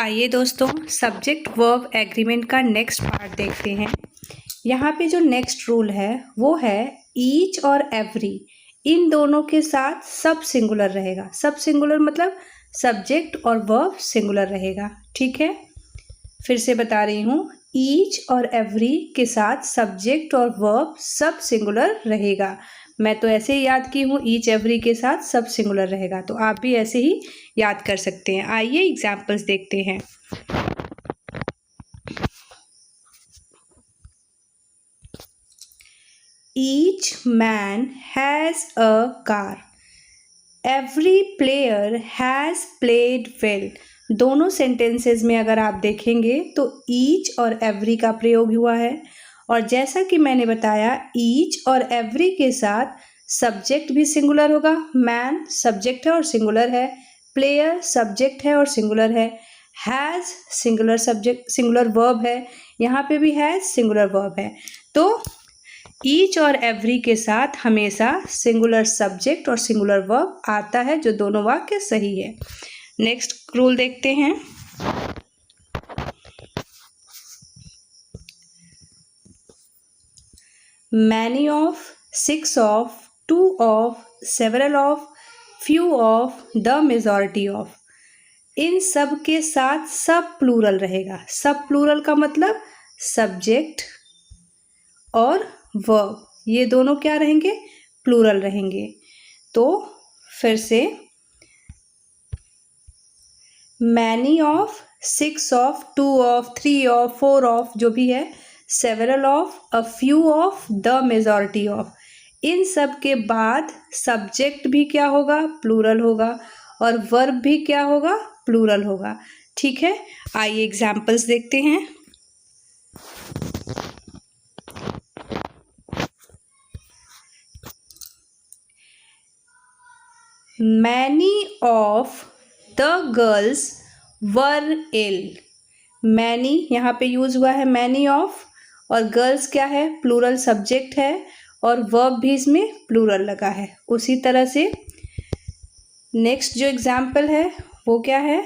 आइए दोस्तों subject verb agreement का नेक्स्ट पार्ट देखते हैं। यहाँ पे जो नेक्स्ट रूल है वो है ईच और एवरी, इन दोनों के साथ सब सिंगुलर रहेगा। सब सिंगुलर मतलब सब्जेक्ट और वर्ब सिंगुलर रहेगा। ठीक है, फिर से बता रही हूँ, ईच और एवरी के साथ सब्जेक्ट और वर्ब सब सिंगुलर रहेगा। मैं तो ऐसे ही याद की हूँ, ईच एवरी के साथ सब सिंगुलर रहेगा, तो आप भी ऐसे ही याद कर सकते हैं। आइए एग्जाम्पल्स देखते हैं। Each man has a car, every player has played well. दोनों सेंटेंसेस में अगर आप देखेंगे तो ईच और एवरी का प्रयोग हुआ है, और जैसा कि मैंने बताया ईच और एवरी के साथ सब्जेक्ट भी सिंगुलर होगा। मैन सब्जेक्ट है और सिंगुलर है, प्लेयर सब्जेक्ट है और सिंगुलर है, has singular subject singular verb है, यहाँ पे भी हैज़ सिंगुलर वर्ब है। तो ईच और एवरी के साथ हमेशा सिंगुलर सब्जेक्ट और सिंगुलर वर्ब आता है, जो दोनों वाक्य सही है। नेक्स्ट रूल देखते हैं। Many of, six of, two of, several of, few of, the majority of, इन सब के साथ सब प्लूरल रहेगा। सब प्लूरल का मतलब सब्जेक्ट और वर्ब, ये दोनों क्या रहेंगे? प्लूरल रहेंगे। तो फिर से, many of, six of, two of, three of, four of, जो भी है, several of, a few of, the majority of, इन सब के बाद सब्जेक्ट भी क्या होगा? प्लूरल होगा, और वर्ब भी क्या होगा? प्लूरल होगा। ठीक है, आइए एग्जाम्पल्स देखते हैं। Many of the girls were ill. Many यहाँ पे यूज हुआ है मैनी ऑफ, और गर्ल्स क्या है? प्लूरल सब्जेक्ट है, और वर्ब भी इसमें प्लूरल लगा है। उसी तरह से नेक्स्ट जो एग्जाम्पल है वो क्या है?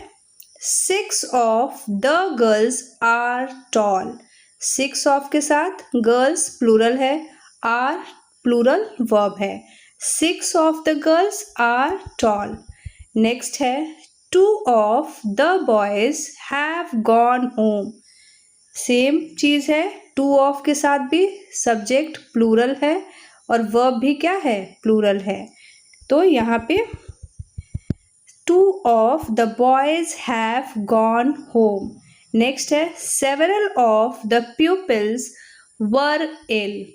Six of the girls are tall. Six of के साथ गर्ल्स प्लूरल है, आर प्लूरल वर्ब है। Six of the girls are tall. Next है two of the boys have gone home. Same चीज़ है, टू ऑफ के साथ भी सब्जेक्ट प्लूरल है और वर्ब भी क्या है? प्लूरल है। तो यहाँ पे two of the boys have gone home. Next है several of the pupils were ill.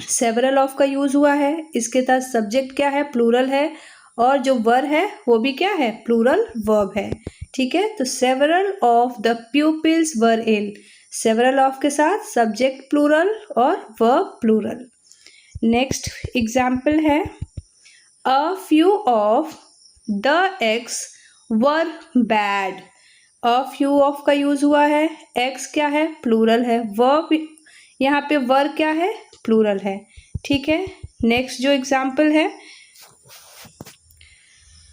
Several of का यूज हुआ है, इसके साथ सब्जेक्ट क्या है? प्लूरल है, और जो वर है वो भी क्या है? प्लूरल वर्ब है। ठीक है, तो several of the pupils were ill, several of के साथ सब्जेक्ट प्लूरल और वर्ब प्लूरल। नेक्स्ट एग्जाम्पल है a few of the eggs were bad. A few of का यूज हुआ है, एग्स क्या है? प्लूरल है, वर्ब यहाँ पे वर क्या है? प्लूरल है। ठीक है, नेक्स्ट जो एग्जाम्पल है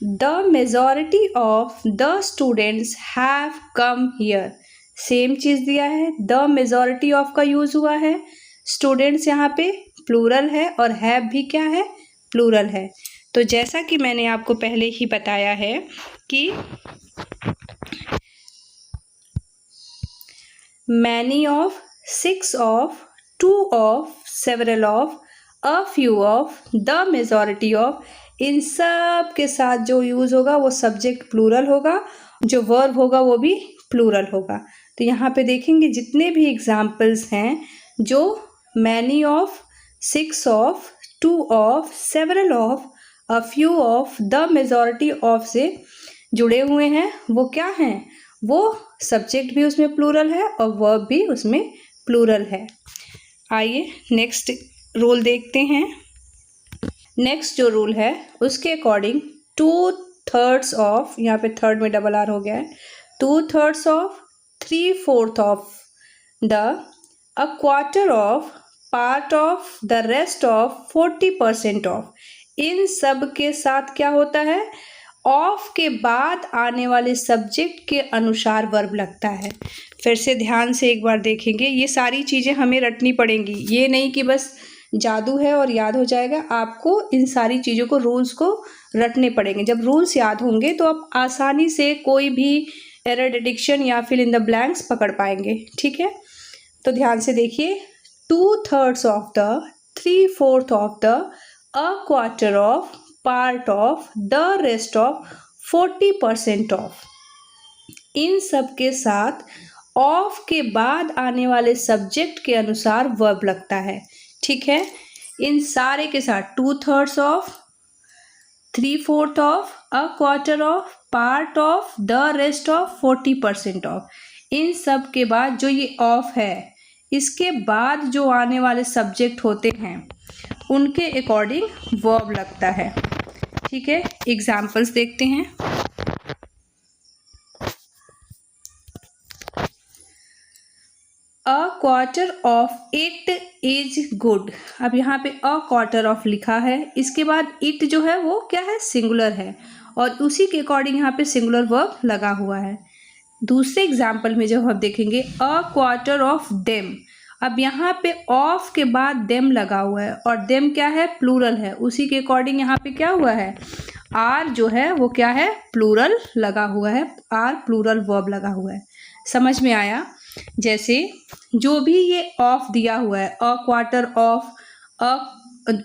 the majority of the students have come here. Same चीज दिया है, द मेजॉरिटी ऑफ का यूज हुआ है, स्टूडेंट्स यहाँ पे प्लूरल है, और हैव भी क्या है? प्लूरल है। तो जैसा कि मैंने आपको पहले ही बताया है कि many of, six of, two of, several of, a few of, the majority of, इन सब के साथ जो यूज होगा वो सब्जेक्ट प्लूरल होगा, जो वर्ब होगा वो भी प्लूरल होगा। तो यहाँ पे देखेंगे जितने भी एग्जाम्पल्स हैं जो many of, six of, two of, several of, a few of, the majority of से जुड़े हुए हैं, वो क्या हैं? वो सब्जेक्ट भी उसमें प्लूरल है और वर्ब भी उसमें प्लूरल है। आइए नेक्स्ट रूल देखते हैं। नेक्स्ट जो रूल है उसके अकॉर्डिंग 2/3 ऑफ, यहाँ पे थर्ड में डबल आर हो गया है, 2/3 of, 3/4 of the, a quarter of, part of, the rest of, 40% of, इन सब के साथ क्या होता है? ऑफ के बाद आने वाले सब्जेक्ट के अनुसार वर्ब लगता है। फिर से ध्यान से एक बार देखेंगे, ये सारी चीज़ें हमें रटनी पड़ेंगी, ये नहीं कि बस जादू है और याद हो जाएगा। आपको इन सारी चीज़ों को, रूल्स को रटने पड़ेंगे। जब रूल्स याद होंगे तो आप आसानी से कोई भी एरर डिटेक्शन या फिल इन द ब्लैंक्स पकड़ पाएंगे। ठीक है, तो ध्यान से देखिए, 2/3 of the, 3/4 of the, a quarter of, part of, the rest of, 40% of. इन सब के साथ ऑफ के बाद आने वाले सब्जेक्ट के अनुसार वर्ब लगता है। ठीक है, इन सारे के साथ 2/3 of, 3/4 of, a quarter of, part of, the rest of, 40% of. इन सब के बाद जो ये ऑफ है, इसके बाद जो आने वाले सब्जेक्ट होते हैं उनके अकॉर्डिंग वर्ब लगता है। ठीक है, एग्जाम्पल्स देखते हैं। अ quarter of it is good. अब यहाँ पे अ क्वार्टर ऑफ लिखा है, इसके बाद इट जो है वो क्या है, सिंगुलर है, और उसी के अकॉर्डिंग यहाँ पे सिंगुलर वर्ब लगा हुआ है। दूसरे एग्जाम्पल में जब हम देखेंगे, अ क्वार्टर ऑफ देम। अब यहाँ पे ऑफ के बाद देम लगा हुआ है, और देम क्या है, प्लूरल है, उसी के अकॉर्डिंग यहाँ पे क्या हुआ है, आर जो है वो क्या है, प्लूरल लगा हुआ है, आर प्लूरल वर्ब लगा हुआ है। समझ में आया? जैसे जो भी ये ऑफ दिया हुआ है, अ quarter of, a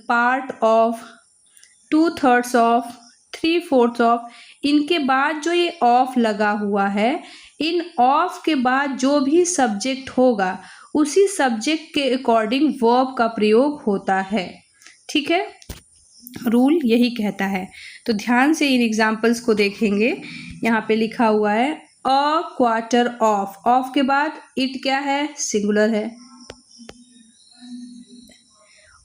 part of, 2/3 of, 3/4 of, इनके बाद जो ये ऑफ लगा हुआ है, इन ऑफ के बाद जो भी सब्जेक्ट होगा उसी सब्जेक्ट के अकॉर्डिंग वर्ब का प्रयोग होता है। ठीक है, रूल यही कहता है। तो ध्यान से इन एग्जाम्पल्स को देखेंगे। यहाँ पे लिखा हुआ है अ क्वार्टर ऑफ, ऑफ के बाद इट क्या है, सिंगुलर है,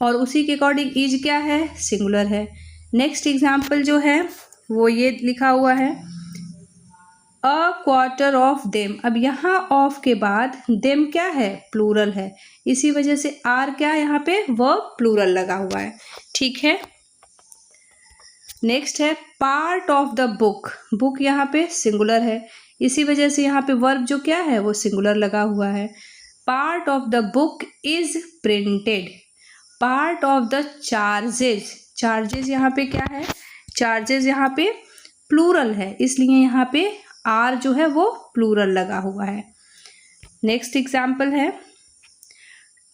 और उसी के अकॉर्डिंग इज क्या है, सिंगुलर है। नेक्स्ट एग्जाम्पल जो है वो ये लिखा हुआ है अ क्वार्टर ऑफ देम। अब यहाँ ऑफ के बाद देम क्या है, प्लूरल है, इसी वजह से आर क्या है, यहाँ पे वर्ब प्लूरल लगा हुआ है। ठीक है, नेक्स्ट है part of the book. Book यहाँ पे सिंगुलर है, इसी वजह से यहाँ पे वर्ब जो क्या है वो सिंगुलर लगा हुआ है। Part of the book is printed. Part of the charges, charges यहाँ पे क्या है, चार्जेस यहाँ पे प्लूरल है, इसलिए यहाँ पे आर जो है वो प्लूरल लगा हुआ है। नेक्स्ट एग्जाम्पल है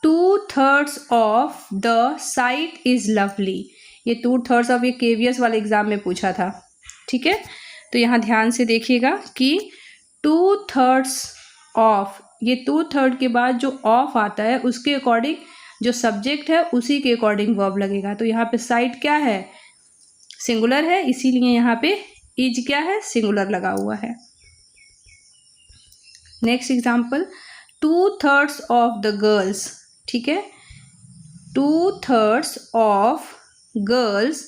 2/3 of the site is lovely. ये 2/3 ऑफ, ये केवीएस वाले एग्जाम में पूछा था। ठीक है, तो यहाँ ध्यान से देखिएगा कि 2/3 ऑफ, ये 2/3 के बाद जो ऑफ आता है उसके अकॉर्डिंग जो सब्जेक्ट है उसी के अकॉर्डिंग वर्ब लगेगा। तो यहाँ पे साइट क्या है, सिंगुलर है, इसीलिए यहाँ पे इज क्या है, सिंगुलर लगा हुआ है। Next example 2/3 of the girls. ठीक है, 2/3 ऑफ गर्ल्स,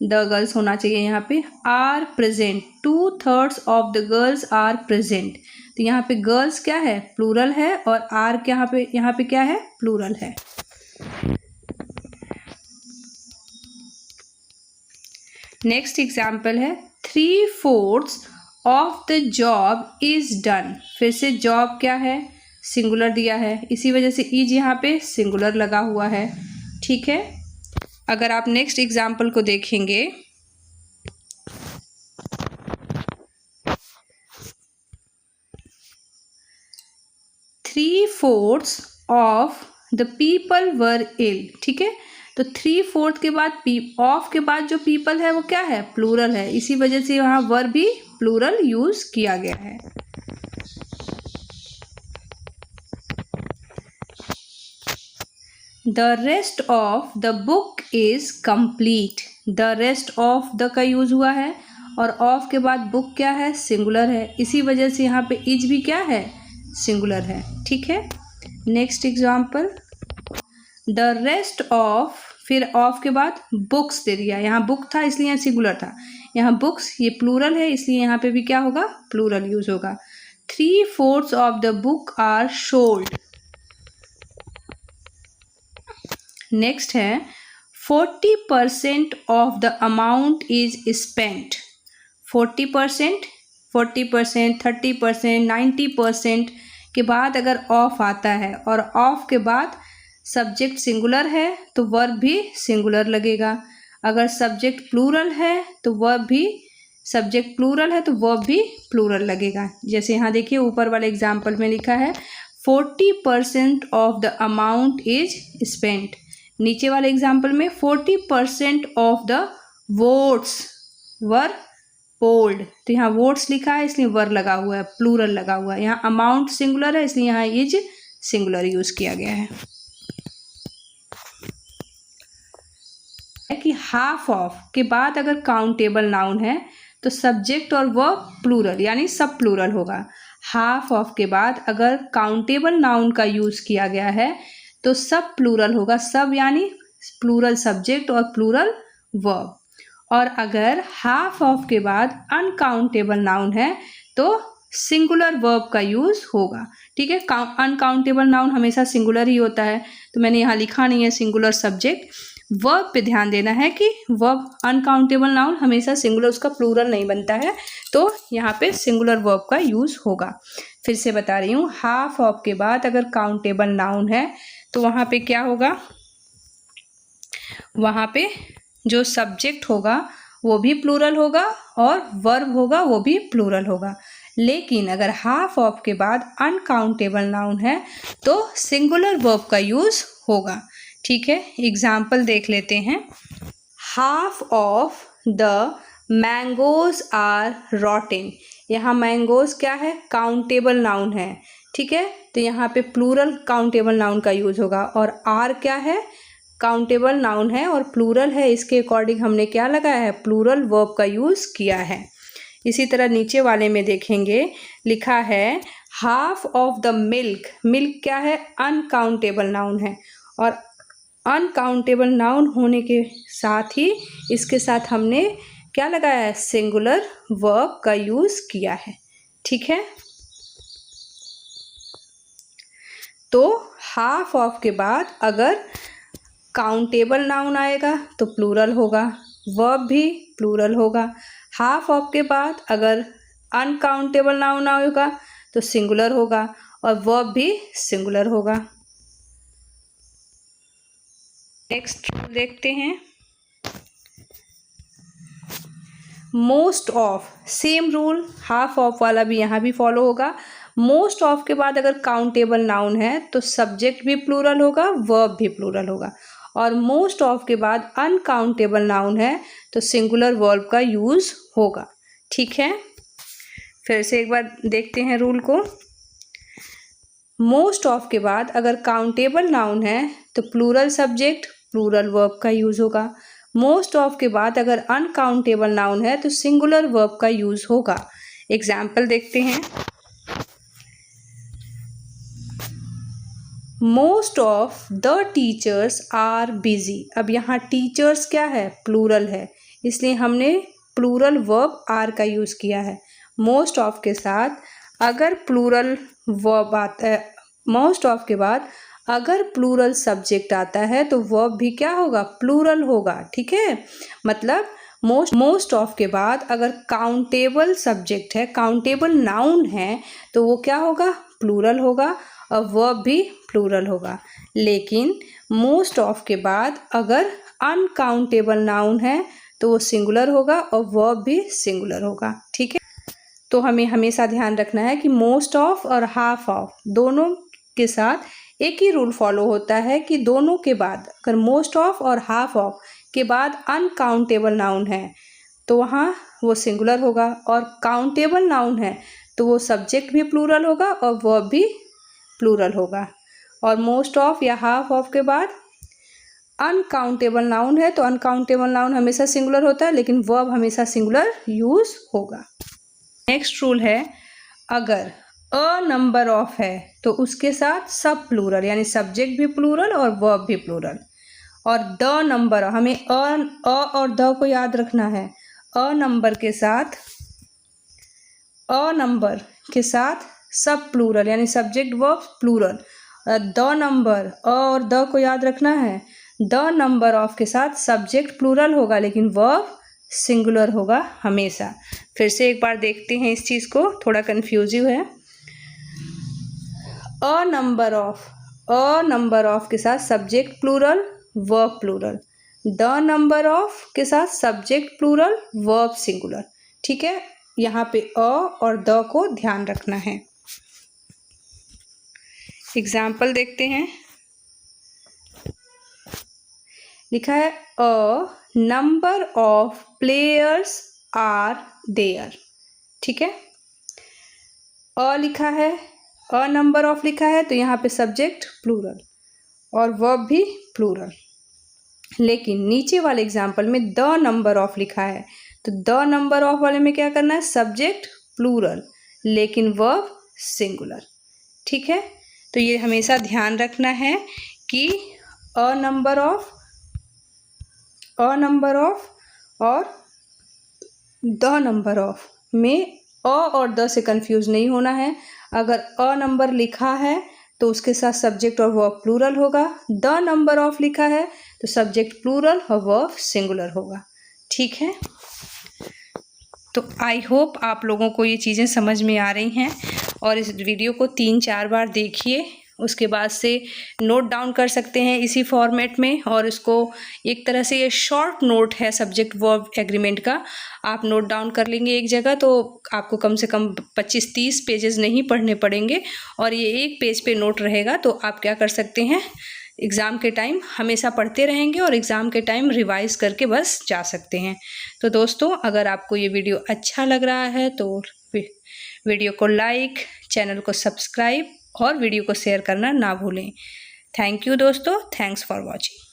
द गर्ल्स होना चाहिए यहाँ पे, are present. 2/3 of the girls are present. तो यहाँ पे गर्ल्स क्या है, प्लूरल है, और आर यहाँ पे क्या है, प्लूरल है। नेक्स्ट एग्जाम्पल है 3/4 of the job is done. फिर से जॉब क्या है, सिंगुलर दिया है, इसी वजह से इज यहाँ पे सिंगुलर लगा हुआ है। ठीक है, अगर आप नेक्स्ट एग्जाम्पल को देखेंगे, "3/4 ऑफ द पीपल वर इल"। ठीक है, तो 3/4 के बाद ऑफ के बाद जो पीपल है वो क्या है, प्लूरल है, इसी वजह से यहाँ वर्ब भी प्लूरल यूज किया गया है। The rest of the book is complete. The rest of the का यूज हुआ है, और ऑफ के बाद बुक क्या है, सिंगुलर है, इसी वजह से यहाँ पे इज भी क्या है, सिंगुलर है। ठीक है, next example the rest of, फिर ऑफ के बाद बुक्स दे दिया, यहाँ बुक था इसलिए यहाँ सिंगुलर था, यहाँ बुक्स ये प्लूरल है, इसलिए यहाँ पे भी क्या होगा, प्लूरल यूज होगा। 3/4 of the book are sold. Next है 40% of the amount is spent. 40%, 40%, 30%, 90% के बाद अगर ऑफ आता है और ऑफ के बाद सब्जेक्ट सिंगुलर है तो वर्ब भी सिंगुलर लगेगा। अगर सब्जेक्ट प्लूरल है तो वर्ब भी प्लूरल लगेगा। जैसे यहाँ देखिए ऊपर वाले एग्जाम्पल में लिखा है 40% of the amount is spent. नीचे वाले एग्जाम्पल में 40% of the votes were polled. तो यहाँ वोट्स लिखा है इसलिए वर लगा हुआ है, प्लूरल लगा हुआ है। यहाँ अमाउंट सिंगुलर है इसलिए यहाँ इज सिंगुलर यूज किया गया है। कि हाफ ऑफ के बाद अगर काउंटेबल नाउन है तो सब्जेक्ट और वर्ब प्लूरल यानी सब प्लूरल होगा। हाफ ऑफ के बाद अगर काउंटेबल नाउन का यूज किया गया है तो सब प्लूरल होगा। सब यानी प्लूरल सब्जेक्ट और प्लूरल वर्ब। और अगर हाफ ऑफ के बाद अनकाउंटेबल नाउन है तो सिंगुलर वर्ब का यूज होगा। ठीक है, अनकाउंटेबल नाउन हमेशा सिंगुलर ही होता है, तो मैंने यहाँ लिखा नहीं है सिंगुलर सब्जेक्ट। वर्ब पे ध्यान देना है कि वर्ब अनकाउंटेबल नाउन हमेशा सिंगुलर, उसका प्लूरल नहीं बनता है, तो यहाँ पे सिंगुलर वर्ब का यूज होगा। फिर से बता रही हूँ, हाफ ऑफ के बाद अगर काउंटेबल नाउन है तो वहाँ पे क्या होगा, वहाँ पे जो सब्जेक्ट होगा वो भी प्लूरल होगा और वर्ब होगा वो भी प्लूरल होगा। लेकिन अगर हाफ ऑफ के बाद अनकाउंटेबल नाउन है तो सिंगुलर वर्ब का यूज होगा। ठीक है, एग्जाम्पल देख लेते हैं। Half of the mangoes are rotten. यहाँ मैंगोज क्या है, काउंटेबल नाउन है। ठीक है, तो यहाँ पे प्लूरल काउंटेबल नाउन का यूज होगा। और आर क्या है, काउंटेबल नाउन है और प्लूरल है, इसके अकॉर्डिंग हमने क्या लगाया है, प्लूरल वर्ब का यूज किया है। इसी तरह नीचे वाले में देखेंगे, लिखा है half of the milk. Milk क्या है, अनकाउंटेबल नाउन है और अनकाउंटेबल नाउन होने के साथ ही इसके साथ हमने क्या लगाया है, सिंगुलर वर्ब का यूज किया है। ठीक है, तो हाफ ऑफ के बाद अगर काउंटेबल नाउन आएगा तो प्लूरल होगा, वर्ब भी प्लूरल होगा। हाफ ऑफ के बाद अगर अनकाउंटेबल नाउन आएगा तो सिंगुलर होगा और वर्ब भी सिंगुलर होगा। नेक्स्ट देखते हैं, most of. Same rule half of वाला भी यहाँ भी फॉलो होगा। मोस्ट ऑफ के बाद अगर काउंटेबल नाउन है तो सब्जेक्ट भी प्लूरल होगा, वर्ब भी प्लूरल होगा। और मोस्ट ऑफ के बाद अनकाउंटेबल नाउन है तो सिंगुलर वर्ब का यूज होगा। ठीक है, फिर से एक बार देखते हैं रूल को। मोस्ट ऑफ के बाद अगर काउंटेबल नाउन है तो प्लूरल सब्जेक्ट प्लूरल वर्ब का यूज होगा। मोस्ट ऑफ के बाद अगर अनकाउंटेबल नाउन है तो सिंगुलर वर्ब का यूज होगा। एग्जाम्पल देखते हैं, most of the teachers are busy. अब यहाँ टीचर्स क्या है, प्लूरल है, इसलिए हमने प्लूरल वर्ब आर का यूज किया है। मोस्ट ऑफ के साथ अगर प्लूरल वर्ब आता है, मोस्ट ऑफ के बाद अगर प्लूरल सब्जेक्ट आता है तो वर्ब भी क्या होगा, प्लूरल होगा। ठीक है, मतलब मोस्ट ऑफ के बाद अगर काउंटेबल सब्जेक्ट है, काउंटेबल नाउन है तो वो क्या होगा, प्लूरल होगा और वर्ब भी प्लूरल होगा। लेकिन मोस्ट ऑफ के बाद अगर अनकाउंटेबल नाउन है तो वो सिंगुलर होगा और वर्ब भी सिंगुलर होगा। ठीक है, तो हमें हमेशा ध्यान रखना है कि मोस्ट ऑफ और हाफ ऑफ दोनों के साथ एक ही रूल फॉलो होता है कि दोनों के बाद अगर मोस्ट ऑफ और हाफ ऑफ के बाद अनकाउंटेबल नाउन है तो वहाँ वो सिंगुलर होगा, और काउंटेबल नाउन है तो वो सब्जेक्ट भी प्लूरल होगा और वर्ब भी प्लूरल होगा। और मोस्ट ऑफ या हाफ ऑफ के बाद अनकाउंटेबल नाउन है तो अनकाउंटेबल नाउन हमेशा सिंगुलर होता है लेकिन वर्ब हमेशा सिंगुलर यूज होगा। नेक्स्ट रूल है, अगर अ नंबर ऑफ है तो उसके साथ सब प्लूरल यानी सब्जेक्ट भी प्लूरल और वर्ब भी प्लूरल। और द नंबर, हमें अ और द को याद रखना है। अ नंबर के साथ सब प्लूरल यानी subject verb plural. The number, a और द को याद रखना है। द नंबर ऑफ के साथ सब्जेक्ट प्लूरल होगा लेकिन वर्ब सिंगुलर होगा हमेशा। फिर से एक बार देखते हैं इस चीज़ को, थोड़ा कन्फ्यूजिव है। अ नंबर ऑफ के साथ subject plural, verb plural. The number of के साथ सब्जेक्ट प्लूरल, वर्ब सिंगुलर। ठीक है, यहाँ पे अ और द को ध्यान रखना है। एग्जाम्पल देखते हैं। लिखा है a number of players are there. ठीक है, अ लिखा है, अ नंबर ऑफ लिखा है, तो यहाँ पे सब्जेक्ट प्लूरल और वर्ब भी प्लूरल। लेकिन नीचे वाले एग्जाम्पल में द नंबर ऑफ लिखा है, तो द नंबर ऑफ वाले में क्या करना है, सब्जेक्ट प्लूरल लेकिन वर्ब सिंगुलर। ठीक है, तो ये हमेशा ध्यान रखना है कि अ नंबर ऑफ और द नंबर ऑफ में अ और द से कंफ्यूज नहीं होना है। अगर अ नंबर लिखा है तो उसके साथ सब्जेक्ट और वर्ब प्लूरल होगा, द नंबर ऑफ लिखा है तो सब्जेक्ट प्लूरल और वर्ब सिंगुलर होगा। ठीक है, तो आई होप आप लोगों को ये चीज़ें समझ में आ रही हैं और इस वीडियो को 3-4 बार देखिए, उसके बाद से नोट डाउन कर सकते हैं इसी फॉर्मेट में। और इसको एक तरह से ये शॉर्ट नोट है सब्जेक्ट वर्ब एग्रीमेंट का, आप नोट डाउन कर लेंगे एक जगह तो आपको कम से कम 25-30 पेजेस नहीं पढ़ने पड़ेंगे और ये एक पेज पे नोट रहेगा। तो आप क्या कर सकते हैं, एग्ज़ाम के टाइम हमेशा पढ़ते रहेंगे और एग्ज़ाम के टाइम रिवाइज करके बस जा सकते हैं। तो दोस्तों, अगर आपको ये वीडियो अच्छा लग रहा है तो वीडियो को लाइक, चैनल को सब्सक्राइब और वीडियो को शेयर करना ना भूलें। थैंक यू दोस्तों, थैंक्स फॉर वॉचिंग।